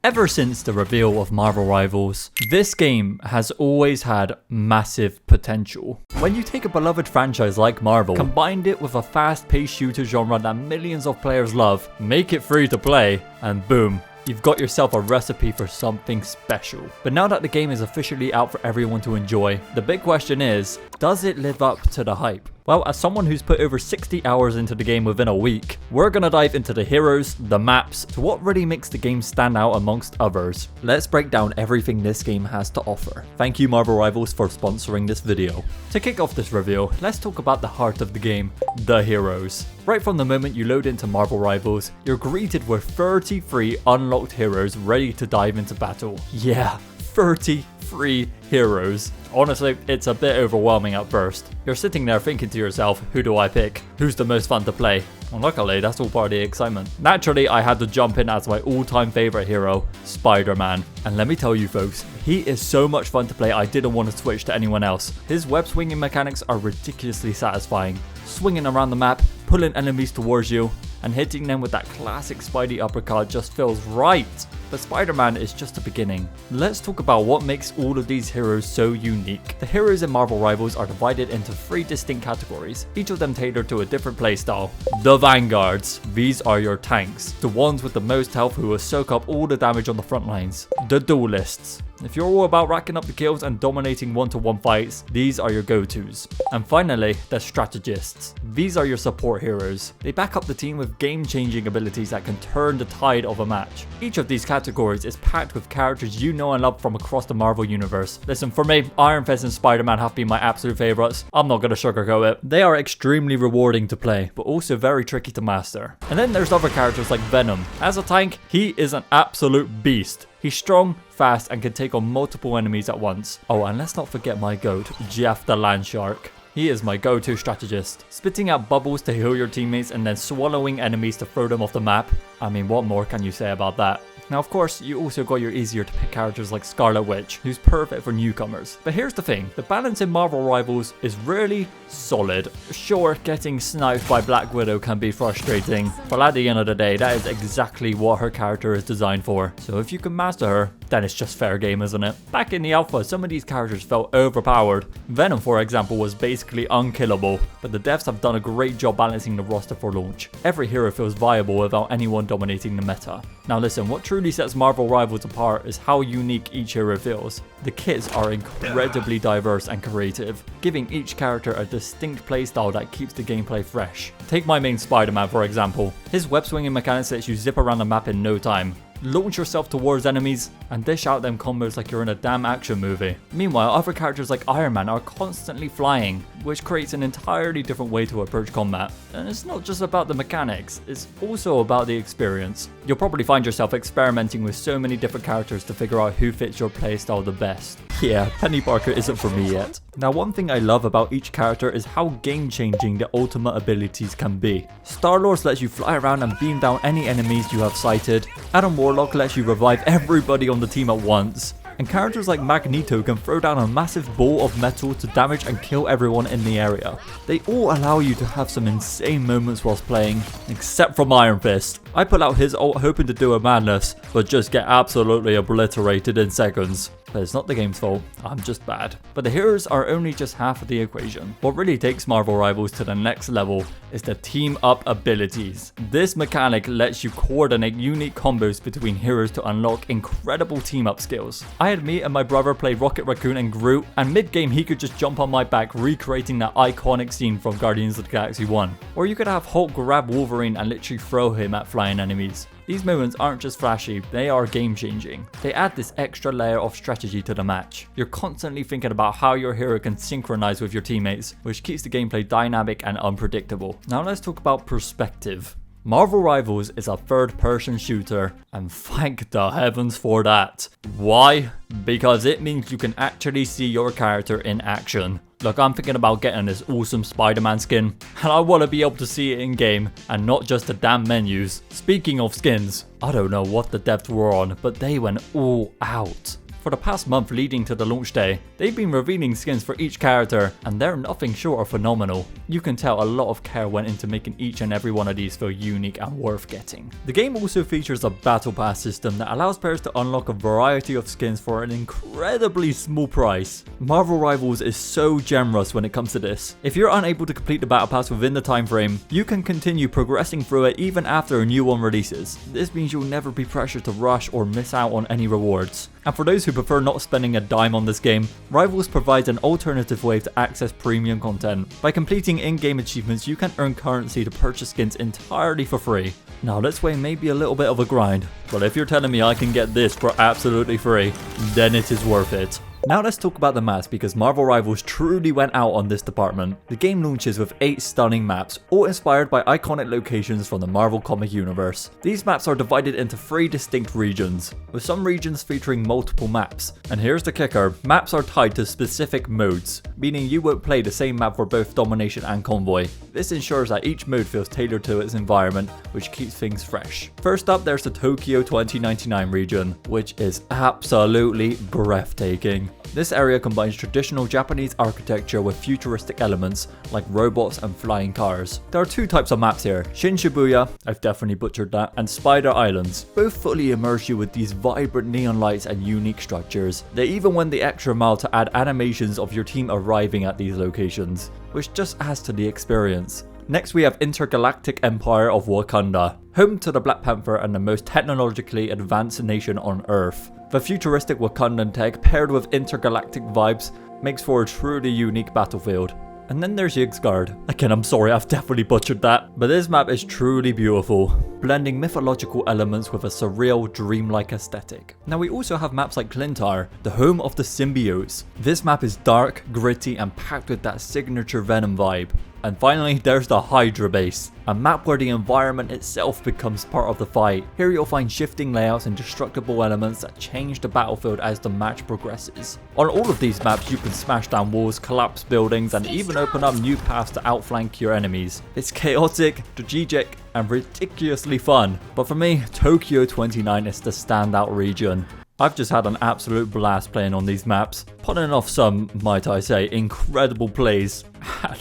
Ever since the reveal of Marvel Rivals, this game has always had massive potential. When you take a beloved franchise like Marvel, combine it with a fast-paced shooter genre that millions of players love, make it free to play, and boom, you've got yourself a recipe for something special. But now that the game is officially out for everyone to enjoy, the big question is, does it live up to the hype? Well, as someone who's put over 60 hours into the game within a week, we're gonna dive into the heroes, the maps, to what really makes the game stand out amongst others. Let's break down everything this game has to offer. Thank you Marvel Rivals for sponsoring this video. To kick off this review, let's talk about the heart of the game, the heroes. Right from the moment you load into Marvel Rivals, you're greeted with 33 unlocked heroes ready to dive into battle. Yeah, 33 heroes. Honestly, it's a bit overwhelming at first. You're sitting there thinking to yourself, who do I pick? Who's the most fun to play? Well, luckily, that's all part of the excitement. Naturally, I had to jump in as my all-time favorite hero, Spider-Man. And let me tell you folks, he is so much fun to play I didn't want to switch to anyone else. His web swinging mechanics are ridiculously satisfying. Swinging around the map, pulling enemies towards you, and hitting them with that classic Spidey uppercut just feels right. But Spider-Man is just the beginning. Let's talk about what makes all of these heroes so unique. The heroes in Marvel Rivals are divided into 3 distinct categories, each of them tailored to a different playstyle. The Vanguards, these are your tanks, the ones with the most health who will soak up all the damage on the front lines. The Duelists, if you're all about racking up the kills and dominating one-to-one fights, these are your go-tos. And finally, the Strategists. These are your support heroes. They back up the team with game-changing abilities that can turn the tide of a match. Each of these categories is packed with characters you know and love from across the Marvel universe. Listen, for me, Iron Fist and Spider-Man have been my absolute favorites. I'm not gonna sugarcoat it. They are extremely rewarding to play, but also very tricky to master. And then there's other characters like Venom. As a tank, he is an absolute beast. He's strong, fast, and can take on multiple enemies at once. Oh, and let's not forget my goat, Jeff the Land Shark. He is my go-to strategist, spitting out bubbles to heal your teammates and then swallowing enemies to throw them off the map. I mean, what more can you say about that? Now, of course, you also got your easier to pick characters like Scarlet Witch, who's perfect for newcomers. But here's the thing, the balance in Marvel Rivals is really solid. Sure, getting sniped by Black Widow can be frustrating, but at the end of the day, that is exactly what her character is designed for. So if you can master her, then it's just fair game, isn't it? Back in the alpha, some of these characters felt overpowered. Venom, for example, was basically unkillable, but the devs have done a great job balancing the roster for launch. Every hero feels viable without anyone dominating the meta. Now listen, what truly sets Marvel Rivals apart is how unique each hero feels. The kits are incredibly diverse and creative, giving each character a distinct playstyle that keeps the gameplay fresh. Take my main Spider-Man for example. His web swinging mechanics lets you zip around the map in no time. Launch yourself towards enemies and dish out them combos like you're in a damn action movie. Meanwhile, other characters like Iron Man are constantly flying, which creates an entirely different way to approach combat. And it's not just about the mechanics, it's also about the experience. You'll probably find yourself experimenting with so many different characters to figure out who fits your playstyle the best. Yeah, Penny Parker isn't for me yet. Now, one thing I love about each character is how game-changing the ultimate abilities can be. Star-Lord lets you fly around and beam down any enemies you have sighted. Adam Warlock lets you revive everybody on the team at once. And characters like Magneto can throw down a massive ball of metal to damage and kill everyone in the area. They all allow you to have some insane moments whilst playing, except from Iron Fist. I pull out his ult hoping to do a madness, but just get absolutely obliterated in seconds. But it's not the game's fault, I'm just bad. But the heroes are only just half of the equation. What really takes Marvel Rivals to the next level is the team up abilities. This mechanic lets you coordinate unique combos between heroes to unlock incredible team up skills. I had me and my brother play Rocket Raccoon and Groot, and mid-game he could just jump on my back recreating that iconic scene from Guardians of the Galaxy 1. Or you could have Hulk grab Wolverine and literally throw him at flying enemies. These moments aren't just flashy, they are game-changing. They add this extra layer of strategy to the match. You're constantly thinking about how your hero can synchronize with your teammates, which keeps the gameplay dynamic and unpredictable. Now let's talk about perspective. Marvel Rivals is a third-person shooter, and thank the heavens for that. Why? Because it means you can actually see your character in action. Look, I'm thinking about getting this awesome Spider-Man skin, and I want to be able to see it in game and not just the damn menus. Speaking of skins, I don't know what the devs were on, but they went all out. For the past month leading to the launch day, they've been revealing skins for each character, and they're nothing short of phenomenal. You can tell a lot of care went into making each and every one of these feel unique and worth getting. The game also features a battle pass system that allows players to unlock a variety of skins for an incredibly small price. Marvel Rivals is so generous when it comes to this. If you're unable to complete the battle pass within the time frame, you can continue progressing through it even after a new one releases. This means you'll never be pressured to rush or miss out on any rewards. And for those who prefer not spending a dime on this game, Rivals provides an alternative way to access premium content. By completing in-game achievements, you can earn currency to purchase skins entirely for free. Now this way may be a little bit of a grind, but if you're telling me I can get this for absolutely free, then it is worth it. Now let's talk about the maps, because Marvel Rivals truly went out on this department. The game launches with 8 stunning maps, all inspired by iconic locations from the Marvel comic universe. These maps are divided into 3 distinct regions, with some regions featuring multiple maps. And here's the kicker, maps are tied to specific modes, meaning you won't play the same map for both Domination and Convoy. This ensures that each mode feels tailored to its environment, which keeps things fresh. First up, there's the Tokyo 2099 region, which is absolutely breathtaking. This area combines traditional Japanese architecture with futuristic elements like robots and flying cars. There are 2 types of maps here, Shin Shibuya, I've definitely butchered that, and Spider Islands. Both fully immerse you with these vibrant neon lights and unique structures. They even went the extra mile to add animations of your team arriving at these locations, which just adds to the experience. Next we have Intergalactic Empire of Wakanda, home to the Black Panther and the most technologically advanced nation on Earth. The futuristic Wakandan tech paired with intergalactic vibes makes for a truly unique battlefield. And then there's Yggdrasil. Again, I'm sorry, I've definitely butchered that, but this map is truly beautiful, blending mythological elements with a surreal, dreamlike aesthetic. Now we also have maps like Clintar, the home of the symbiotes. This map is dark, gritty, and packed with that signature Venom vibe. And finally, there's the Hydra base, a map where the environment itself becomes part of the fight. Here you'll find shifting layouts and destructible elements that change the battlefield as the match progresses. On all of these maps, you can smash down walls, collapse buildings, and even open up new paths to outflank your enemies. It's chaotic, strategic, and ridiculously fun. But for me, Tokyo 29 is the standout region. I've just had an absolute blast playing on these maps, putting off some, might I say, incredible plays.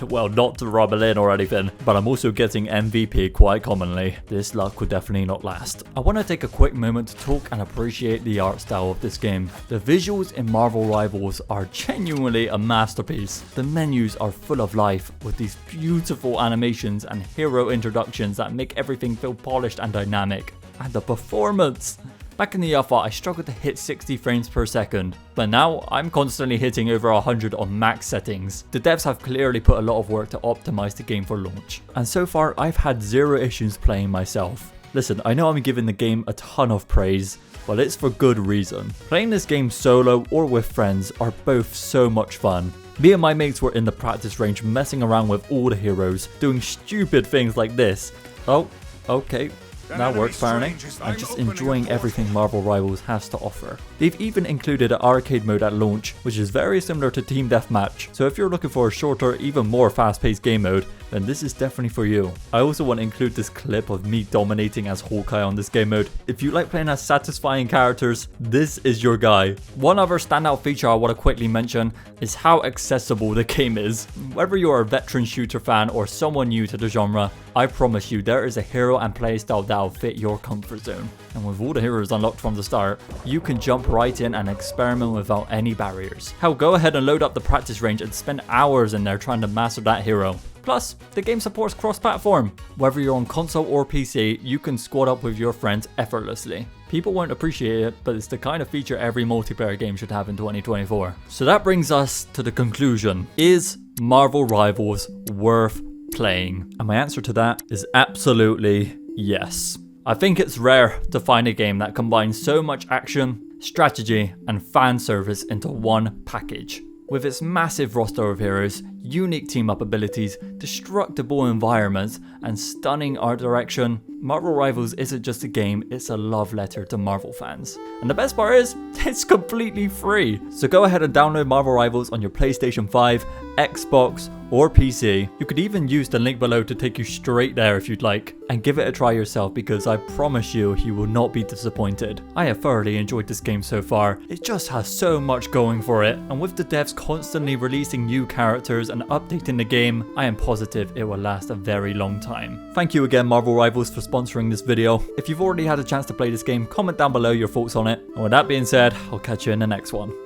Well, not to rub it in or anything, but I'm also getting MVP quite commonly. This luck could definitely not last. I want to take a quick moment to talk and appreciate the art style of this game. The visuals in Marvel Rivals are genuinely a masterpiece. The menus are full of life, with these beautiful animations and hero introductions that make everything feel polished and dynamic. And the performance! Back in the alpha, I struggled to hit 60 frames per second, but now I'm constantly hitting over 100 on max settings. The devs have clearly put a lot of work to optimize the game for launch, and so far I've had 0 issues playing myself. Listen, I know I'm giving the game a ton of praise, but it's for good reason. Playing this game solo or with friends are both so much fun. Me and my mates were in the practice range messing around with all the heroes, doing stupid things like this. Oh, okay. That works apparently, and just enjoying everything Marvel Rivals has to offer. They've even included an arcade mode at launch, which is very similar to Team Deathmatch, so if you're looking for a shorter, even more fast-paced game mode, then this is definitely for you. I also want to include this clip of me dominating as Hawkeye on this game mode. If you like playing as satisfying characters, this is your guy. One other standout feature I want to quickly mention is how accessible the game is. Whether you're a veteran shooter fan or someone new to the genre, I promise you there is a hero and playstyle that'll fit your comfort zone. And with all the heroes unlocked from the start, you can jump right in and experiment without any barriers. Hell, go ahead and load up the practice range and spend hours in there trying to master that hero. Plus, the game supports cross-platform. Whether you're on console or PC, you can squad up with your friends effortlessly. People won't appreciate it, but it's the kind of feature every multiplayer game should have in 2024. So that brings us to the conclusion. Is Marvel Rivals worth playing? And my answer to that is absolutely yes. I think it's rare to find a game that combines so much action, strategy, and fan service into one package. With its massive roster of heroes, unique team-up abilities, destructible environments, and stunning art direction, Marvel Rivals isn't just a game, it's a love letter to Marvel fans. And the best part is, it's completely free. So go ahead and download Marvel Rivals on your PlayStation 5, Xbox, or PC. You could even use the link below to take you straight there if you'd like, and give it a try yourself because I promise you will not be disappointed. I have thoroughly enjoyed this game so far. It just has so much going for it, and with the devs constantly releasing new characters and updating the game, I am positive it will last a very long time. Thank you again Marvel Rivals for sponsoring this video. If you've already had a chance to play this game, comment down below your thoughts on it. And with that being said, I'll catch you in the next one.